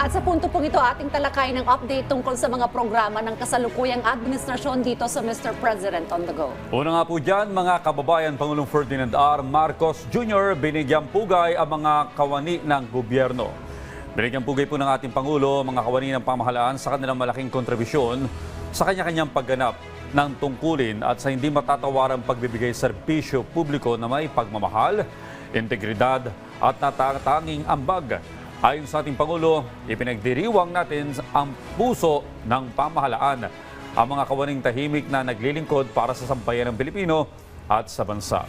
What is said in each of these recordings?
At sa punto pong ito, ating talakay ng update tungkol sa mga programa ng kasalukuyang administrasyon dito sa Mr. President on the Go. Una nga po dyan, mga kababayan, Pangulong Ferdinand R. Marcos Jr. binigyang pugay ang mga kawani ng gobyerno. Binigyang pugay po ng ating Pangulo, mga kawani ng pamahalaan sa kanilang malaking kontribusyon sa kanya-kanyang pagganap ng tungkulin at sa hindi matatawarang pagbibigay serbisyo publiko na may pagmamahal, integridad at natatanging ambag. Ayon sa ating Pangulo, ipinagdiriwang natin ang puso ng pamahalaan, ang mga kawaning tahimik na naglilingkod para sa sambayan ng Pilipino at sa bansa.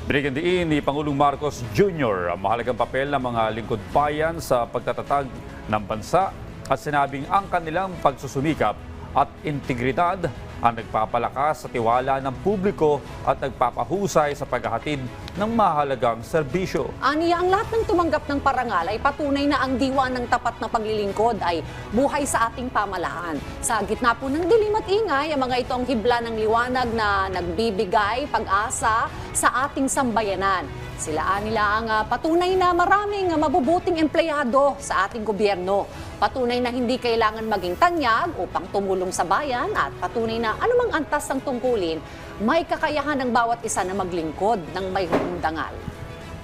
Binigyan din ni Pangulong Marcos Jr. ang mahalagang papel ng mga lingkod bayan sa pagtatatag ng bansa at sinabing ang kanilang pagsusumikap at integridad ang nagpapalakas sa tiwala ng publiko at nagpapahusay sa paghahatid ng mahalagang serbisyo. Aniya, ang lahat ng tumanggap ng parangal ay patunay na ang diwa ng tapat na paglilingkod ay buhay sa ating pamahalaan. Sa gitna po ng dilim at ingay, ang mga ito ang hibla ng liwanag na nagbibigay pag-asa sa ating sambayanan. Sila nila ang patunay na maraming mabubuting empleyado sa ating gobyerno. Patunay na hindi kailangan maging tanyag upang tumulong sa bayan at patunay na anumang antas ng tungkulin, may kakayahan ng bawat isa na maglingkod ng may hundangal.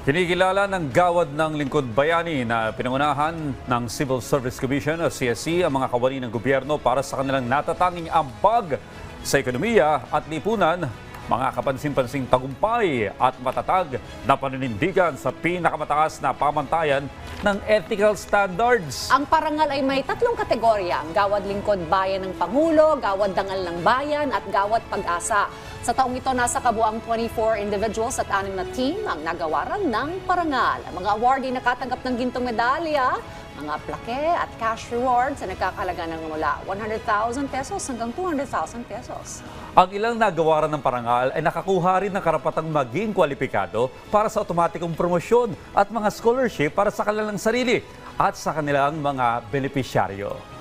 Kinikilala ng Gawad ng Lingkod Bayani na pinangunahan ng Civil Service Commission o CSC ang mga kawani ng gobyerno para sa kanilang natatanging ambag sa ekonomiya at lipunan, mga kapansin-pansing tagumpay at matatag na paninindigan sa pinakamataas na pamantayan ng ethical standards. Ang parangal ay may tatlong kategorya, ang Gawad Lingkod Bayan ng Pangulo, Gawad Dangal ng Bayan at Gawad Pag-asa. Sa taong ito, nasa kabuang 24 individuals at 6 na team ang nagawaran ng parangal. Ang mga awardee nakatanggap ng gintong medalya, mga plake at cash rewards na nagkakalaga ng mula 100,000 pesos hanggang 200,000 pesos. Ang ilang nagawaran ng parangal ay nakakuha rin ng karapatang maging kwalipikado para sa otomatikong promosyon at mga scholarship para sa kanilang sarili at sa kanilang mga benepisyaryo.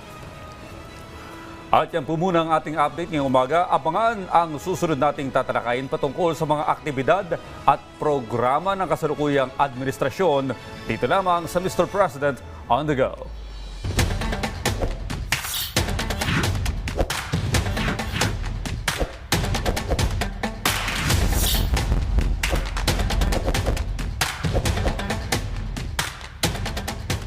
At yan po muna ang ating update ngayong umaga. Abangan ang susunod nating tatalakayin patungkol sa mga aktibidad at programa ng kasalukuyang administrasyon dito lamang sa Mr. President on the Go.